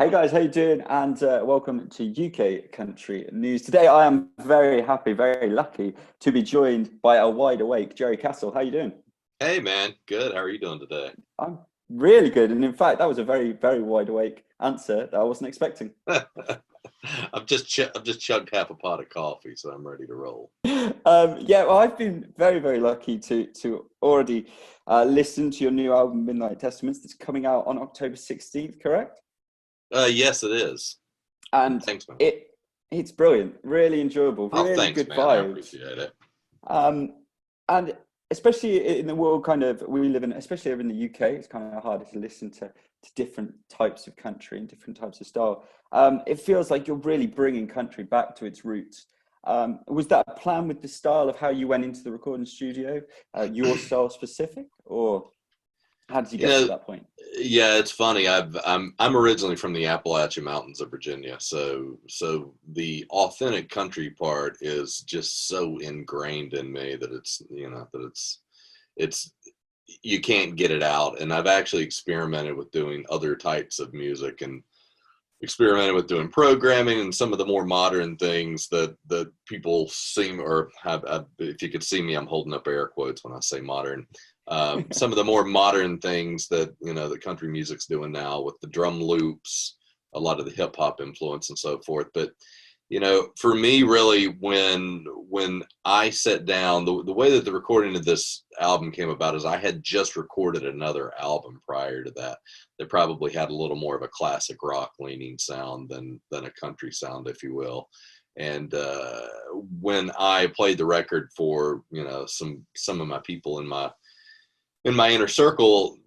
Hey guys, how you doing? And welcome to UK Country News. Today I am very happy, very lucky to be joined by a wide awake Jerry Castle. How you doing? Hey man, good. How are you doing today? I'm really good. And in fact, that was a very, very wide awake answer that I wasn't expecting. I've just chugged half a pot of coffee, so I'm ready to roll. Yeah, well, I've been very, very lucky to already listen to your new album, Midnight Testaments, that's coming out on October 16th, correct? Yes, it is. And Thanks, man. it's brilliant, really enjoyable, Oh, really thanks, good man. I vibes. appreciate it. Um, and especially in the world kind of we live in, especially over in the UK, it's kind of harder to listen to different types of country and different types of style. It feels like you're really bringing country back to its roots. Was that a plan with the style of how you went into the recording studio, your style specific, or how did you You get to know, that point? yeah, it's funny. I'm originally from the Appalachian Mountains of Virginia, so the authentic country part is just so ingrained in me that it's you can't get it out. And I've actually experimented with doing other types of music and experimented with doing programming and some of the more modern things that people seem or have. If you could see me, I'm holding up air quotes when I say modern. Some of the more modern things that that country music's doing now with the drum loops, a lot of the hip hop influence and so forth. But for me, really, when I sat down, the way that the recording of this album came about is I had just recorded another album prior to that probably had a little more of a classic rock leaning sound than a country sound, if you will. And when I played the record for some of my people in my inner circle,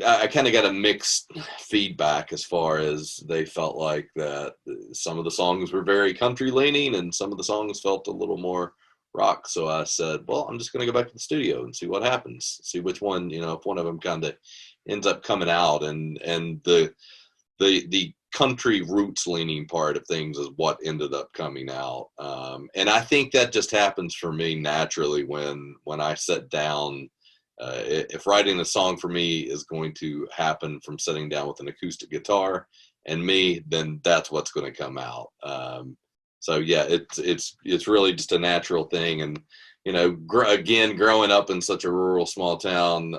I kind of got a mixed feedback as far as they felt like that some of the songs were very country leaning and some of the songs felt a little more rock. So I said, well, I'm just going to go back to the studio and see what happens, see which one, if one of them kind of ends up coming out, and the country roots leaning part of things is what ended up coming out. And I think that just happens for me naturally when I sit down. If writing a song for me is going to happen from sitting down with an acoustic guitar and me, then that's what's going to come out. So yeah, it's really just a natural thing. And again, growing up in such a rural small town,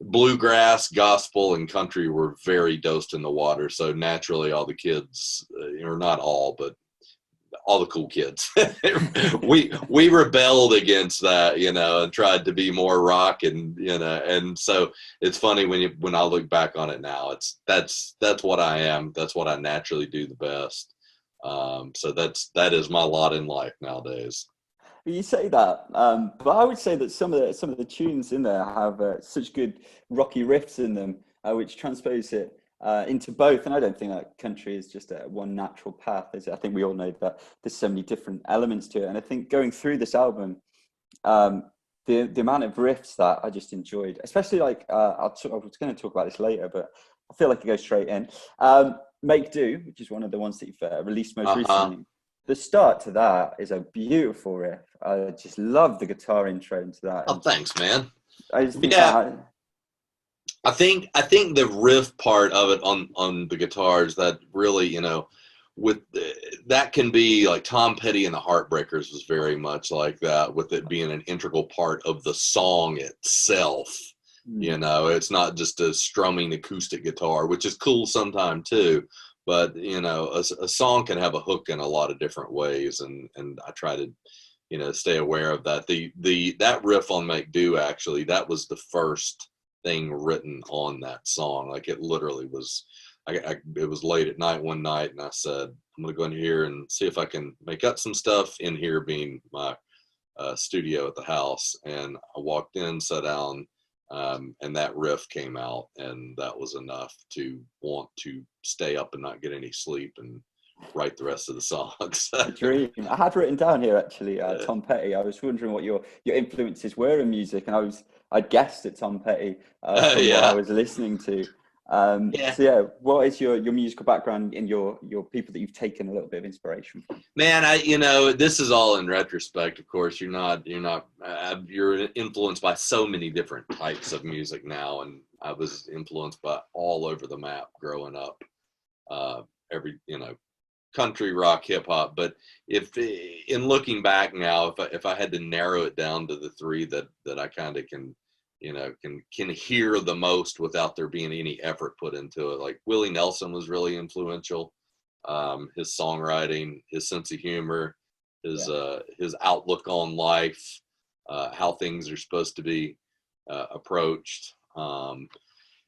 bluegrass, gospel, and country were very dosed in the water. So naturally, all the kids, or not all, but all the cool kids, we rebelled against that, and tried to be more rock, and so it's funny when I look back on it now, that's what I am. That's what I naturally do the best. So that is my lot in life nowadays. You say that, but I would say that some of the tunes in there have such good rocky riffs in them, which transpose it into both. And I don't think that country is just one natural path. I think we all know that there's so many different elements to it. And I think going through this album, the amount of riffs that I just enjoyed, especially like I was going to talk about this later, but I feel like it goes straight in. Make Do, which is one of the ones that you've released most recently. The start to that is a beautiful riff. I just love the guitar intro into that. Oh, thanks, man. I just think Yeah, I think the riff part of it on the guitars that really, with that can be like Tom Petty and the Heartbreakers was very much like that, with it being an integral part of the song itself. It's not just a strumming acoustic guitar, which is cool sometime too. But a song can have a hook in a lot of different ways, and I try to stay aware of that. That riff on Make Do, actually, that was the first thing written on that song. Like, it literally was. It was late at night one night, and I said, I'm gonna go in here and see if I can make up some stuff, in here being my studio at the house. And I walked in, sat down, and that riff came out, and that was enough to want to stay up and not get any sleep and write the rest of the songs. a dream. I had written down here actually, Tom Petty. I was wondering what your influences were in music, and I guessed at Tom Petty from what I Yeah. was listening to. Yeah. So yeah, what is your musical background in your people that you've taken a little bit of inspiration from? Man, this is all in retrospect. Of course, you're influenced by so many different types of music now, and I was influenced by all over the map growing up. Every, country, rock, hip hop. But if in looking back now, if I had to narrow it down to the three that I kind of can, can hear the most without there being any effort put into it, like Willie Nelson was really influential. His songwriting, his sense of humor, his outlook on life, how things are supposed to be approached.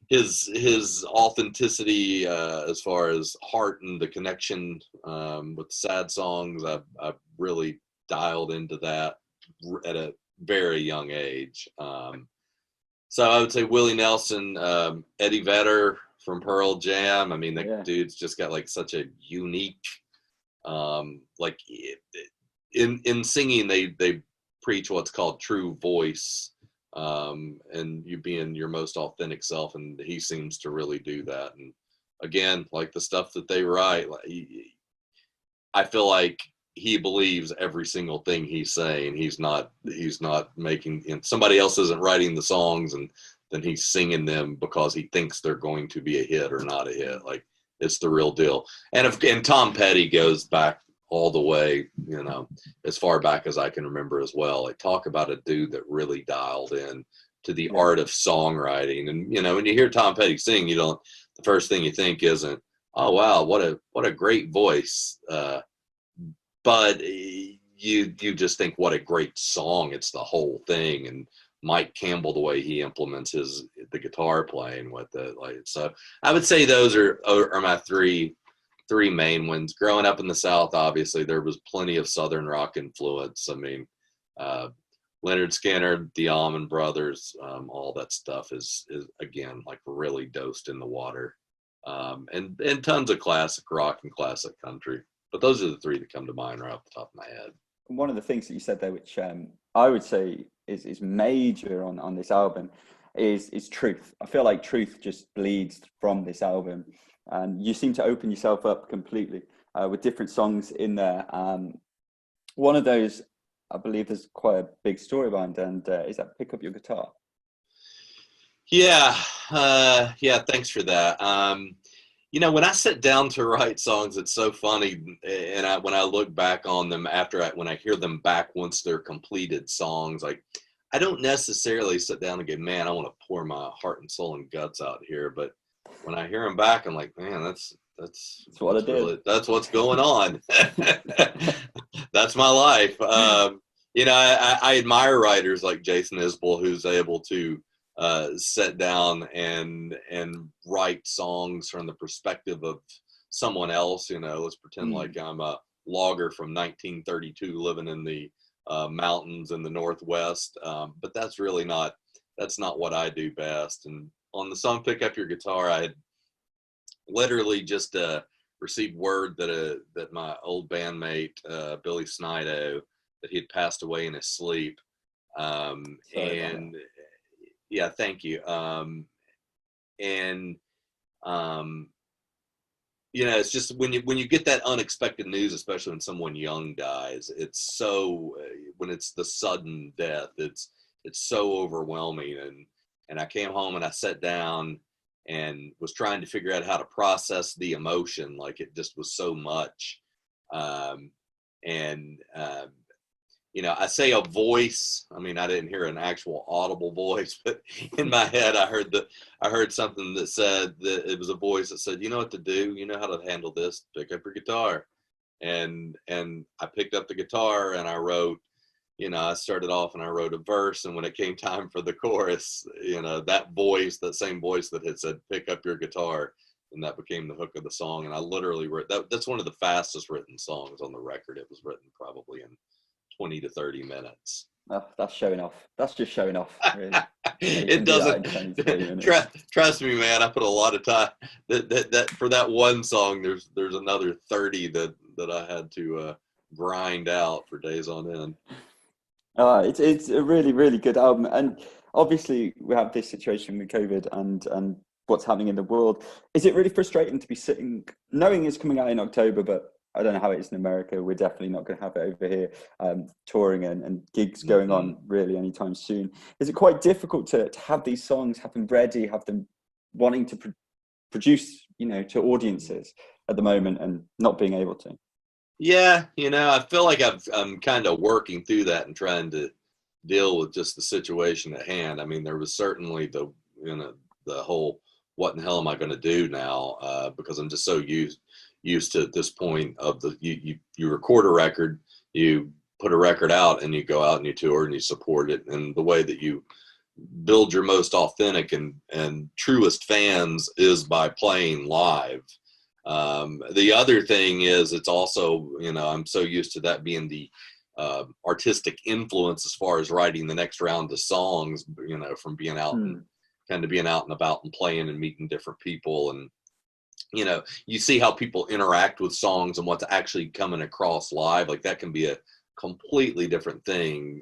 His authenticity as far as heart and the connection with sad songs, I've really dialed into that at a very young age. So I would say Willie Nelson, Eddie Vedder from Pearl Jam. I mean, the dude's just got like such a unique, like in singing, they preach what's called true voice. And you being your most authentic self, and he seems to really do that. And again, like the stuff that they write, I feel like he believes every single thing he's saying. He's not making, somebody else isn't writing the songs and then he's singing them because he thinks they're going to be a hit or not a hit. Like, it's the real deal. And Tom Petty goes back all the way, as far back as I can remember as well. Like, talk about a dude that really dialed in to the art of songwriting. And, when you hear Tom Petty sing, the first thing you think isn't, oh, wow, what a great voice. But you just think, what a great song. It's the whole thing. And Mike Campbell, the way he implements the guitar playing with it. Like, so I would say those are my three main ones. Growing up in the South, obviously there was plenty of Southern rock influence. I mean, Leonard Skinner, the Allman Brothers, all that stuff is again, like, really dosed in the water. And tons of classic rock and classic country. But those are the three that come to mind right off the top of my head. One of the things that you said there, which I would say is major on this album, is truth. I feel like truth just bleeds from this album. And you seem to open yourself up completely with different songs in there. One of those, I believe there's quite a big story behind, and is that Pick Up Your Guitar? Yeah, thanks for that. When I sit down to write songs, it's so funny. And when I look back on them when I hear them back once they're completed songs, like, I don't necessarily sit down and go, man, I want to pour my heart and soul and guts out here. But when I hear them back, I'm like, man, that's what I did. Really, that's what's going on. That's my life. I admire writers like Jason Isbell, who's able to sit down and write songs from the perspective of someone else. Let's pretend like I'm a logger from 1932 living in the mountains in the Northwest. But that's not what I do best. And on the song Pick Up Your Guitar, I had literally just received word that my old bandmate, Billy Snido, that he had passed away in his sleep. Yeah, thank you. It's just when you get that unexpected news, especially when someone young dies, it's so when it's the sudden death, it's so overwhelming. And I came home and I sat down and was trying to figure out how to process the emotion. Like, it just was so much. I say a voice. I mean, I didn't hear an actual audible voice, but in my head, I heard something that said that it was a voice that said, "You know what to do. You know how to handle this. Pick up your guitar." And I picked up the guitar and I wrote. I started off and I wrote a verse, and when it came time for the chorus, that same voice that had said, "Pick up your guitar," and that became the hook of the song. And I literally wrote that. That's one of the fastest written songs on the record. It was written probably in 20 to 30 minutes. Oh, that's showing off. That's just showing off. Really. It doesn't. Trust me, man. I put a lot of time. That for that one song, there's another 30 that I had to grind out for days on end. It's a really, really good album, and obviously we have this situation with COVID and what's happening in the world. Is it really frustrating to be sitting, knowing it's coming out in October, but I don't know how it is in America. We're definitely not going to have it over here, touring and gigs going on really anytime soon. Is it quite difficult to have these songs, have them ready, have them wanting to produce, you know, to audiences at the moment and not being able to? Yeah, you know, I feel like I'm kind of working through that and trying to deal with just the situation at hand. I mean, there was certainly the whole what in the hell am I going to do now, because I'm just so used to at this point of you record a record, you put a record out, and you go out and you tour and you support it, and the way that you build your most authentic and truest fans is by playing live. The other thing is, it's also, you know, I'm so used to that being the artistic influence as far as writing the next round of songs, you know, from being out and kind of being out and about and playing and meeting different people. And, you know, you see how people interact with songs and what's actually coming across live. Like, that can be a completely different thing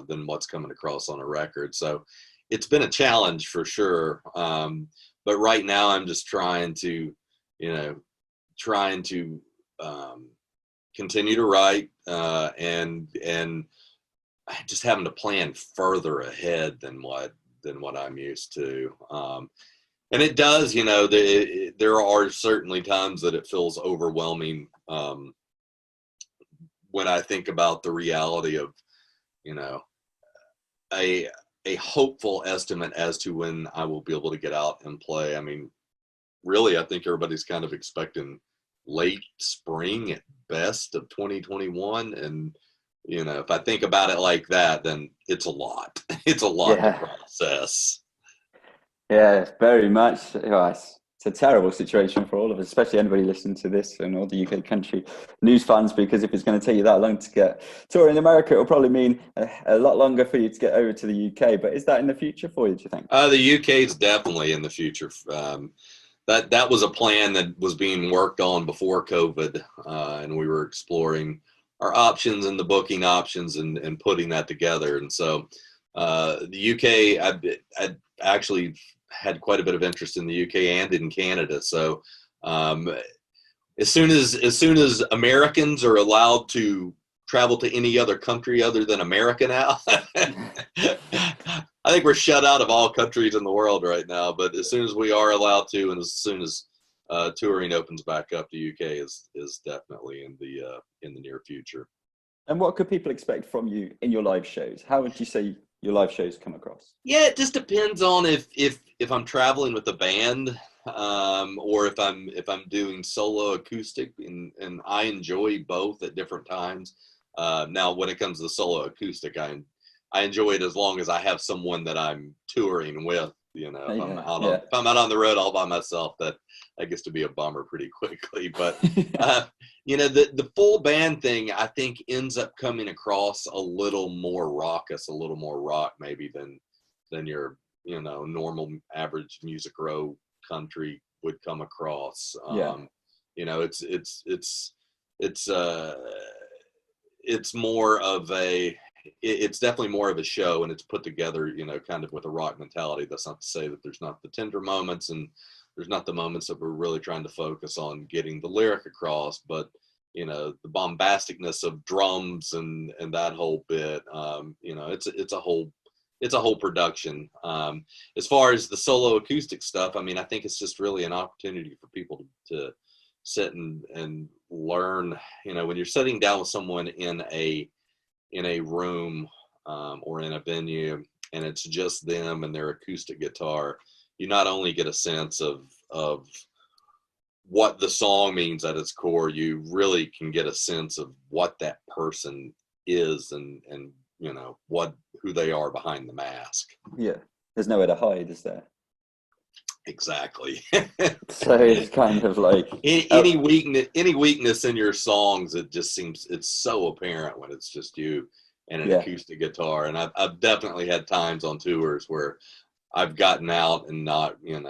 than what's coming across on a record. So it's been a challenge for sure. But right now I'm just trying to, you know, continue to write and just having to plan further ahead than what I'm used to. And it does, you know, there are certainly times that it feels overwhelming when I think about the reality of, you know, a hopeful estimate as to when I will be able to get out and play. I mean, really, I think everybody's kind of expecting late spring at best of 2021. And, you know, if I think about it like that, then it's a lot. It's a lot to process. Yeah, very much. It's a terrible situation for all of us, especially anybody listening to this and all the UK country news fans, because if it's going to take you that long to get tour in America, it'll probably mean a lot longer for you to get over to the UK. But is that in the future for you, do you think? The UK is definitely in the future. That was a plan that was being worked on before COVID, and we were exploring our options and the booking options and putting that together. And so the UK, I actually had quite a bit of interest in the UK and in Canada. So as soon as Americans are allowed to travel to any other country other than America now, I think we're shut out of all countries in the world right now. But as soon as we are allowed to, and as soon as touring opens back up, the UK is definitely in the near future. And what could people expect from you in your live shows? How would you say your live shows come across? Yeah, it just depends on if I'm traveling with a band, or if I'm doing solo acoustic, and I enjoy both at different times. Now, when it comes to the solo acoustic, I enjoy it as long as I have someone that I'm touring with. You know, if I'm out on the road all by myself, that gets to be a bummer pretty quickly. But you know, the full band thing, I think, ends up coming across a little more raucous, a little more rock maybe than your, you know, normal average Music Row country would come across. You know, it's more of it's definitely more of a show, and it's put together, you know, kind of with a rock mentality. That's not to say that there's not the tender moments and there's not the moments that we're really trying to focus on getting the lyric across, but, you know, the bombasticness of drums and that whole bit, you know, it's a whole production. As far as the solo acoustic stuff, I mean, I think it's just really an opportunity for people to sit and learn. You know, when you're sitting down with someone in a room or in a venue, and it's just them and their acoustic guitar, you not only get a sense of what the song means at its core, you really can get a sense of what that person is and you know, who they are behind the mask. Yeah, there's nowhere to hide, is there? Exactly. So it's kind of like any weakness in your songs, it just seems it's so apparent when it's just you and an acoustic guitar. And I've definitely had times on tours where I've gotten out and not been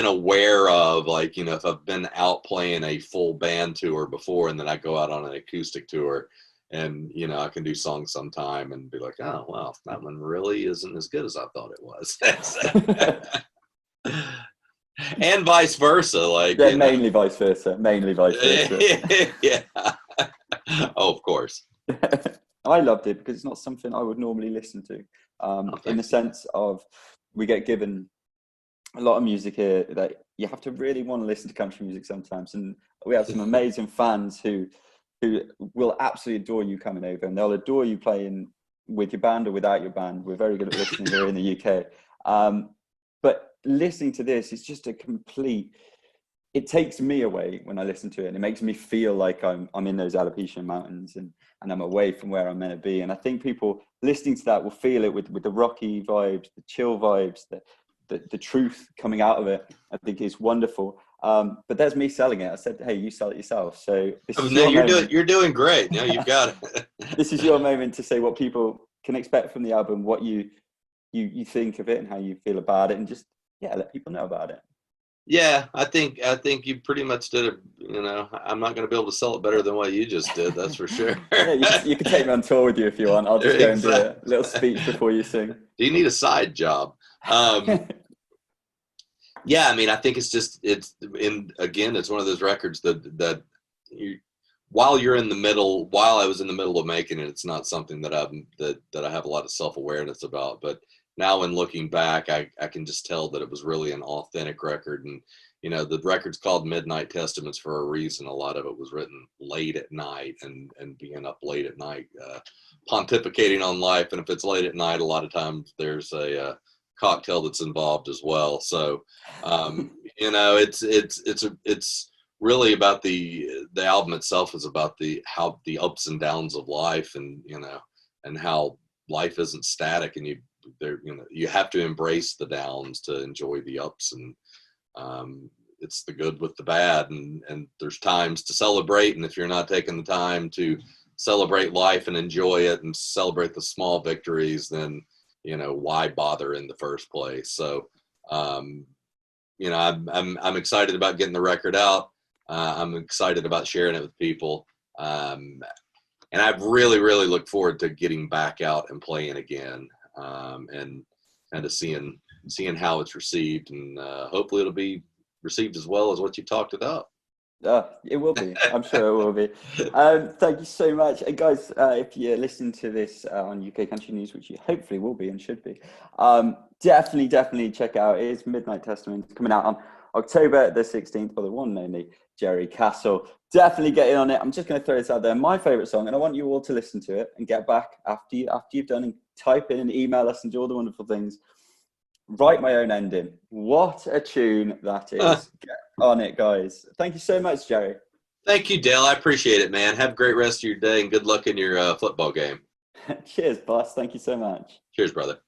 aware of, like, you know, if I've been out playing a full band tour before and then I go out on an acoustic tour, and, you know, I can do songs sometime and be like, oh, well, that one really isn't as good as I thought it was. And vice versa, like, Yeah, mainly vice versa. Mainly vice versa. Yeah. Oh, of course. I loved it because it's not something I would normally listen to. In the sense of, we get given a lot of music here that you have to really want to listen to country music sometimes, and we have some amazing fans who will absolutely adore you coming over, and they'll adore you playing with your band or without your band. We're very good at listening here in the UK. But listening to this is just a complete, it takes me away when I listen to it, and it makes me feel like I'm in those Appalachian mountains, and I'm away from where I'm meant to be. And I think people listening to that will feel it with the rocky vibes, the chill vibes, the truth coming out of it. I think is wonderful. But there's me selling it. I said, hey, you sell it yourself. So this is No, you're doing great. No, you've got it. This is your moment to say what people can expect from the album, what you think of it, and how you feel about it, and just let people know about it. Yeah, I think you pretty much did it. You know, I'm not going to be able to sell it better than what you just did. That's for sure. Yeah, you can take me on tour with you if you want. I'll just go and do a little speech before you sing. Do you need a side job? Yeah, I mean, I think it's one of those records that while you're in the middle, while I was in the middle of making it, it's not something that I have a lot of self-awareness about. But now, when looking back, I can just tell that it was really an authentic record. And, you know, the record's called Midnight Testaments for a reason. A lot of it was written late at night, and being up late at night, pontificating on life. And if it's late at night, a lot of times there's a cocktail that's involved as well. So, you know, it's really about the album itself is about how the ups and downs of life, and, you know, and how life isn't static, and you have to embrace the downs to enjoy the ups, and it's the good with the bad, and there's times to celebrate, and if you're not taking the time to celebrate life and enjoy it and celebrate the small victories, then, you know, why bother in the first place? So, you know, I'm excited about getting the record out. I'm excited about sharing it with people. And I really, really look forward to getting back out and playing again, and kind of seeing how it's received, and hopefully it'll be received as well as what you talked about. It will be. I'm sure it will be. Thank you so much. And guys, if you're listening to this on UK Country News, which you hopefully will be and should be, definitely check out. It is Midnight Testament. It's coming out on October the 16th by the one and only Jerry Castle. Definitely get in on it. I'm just going to throw this out there. My favourite song, and I want you all to listen to it and get back after you've done, and type in and email us and do all the wonderful things. Write My Own Ending. What a tune that is. Get on it, guys. Thank you so much, Jerry. Thank you, Dale. I appreciate it, man. Have a great rest of your day, and good luck in your football game. Cheers, boss. Thank you so much. Cheers, brother.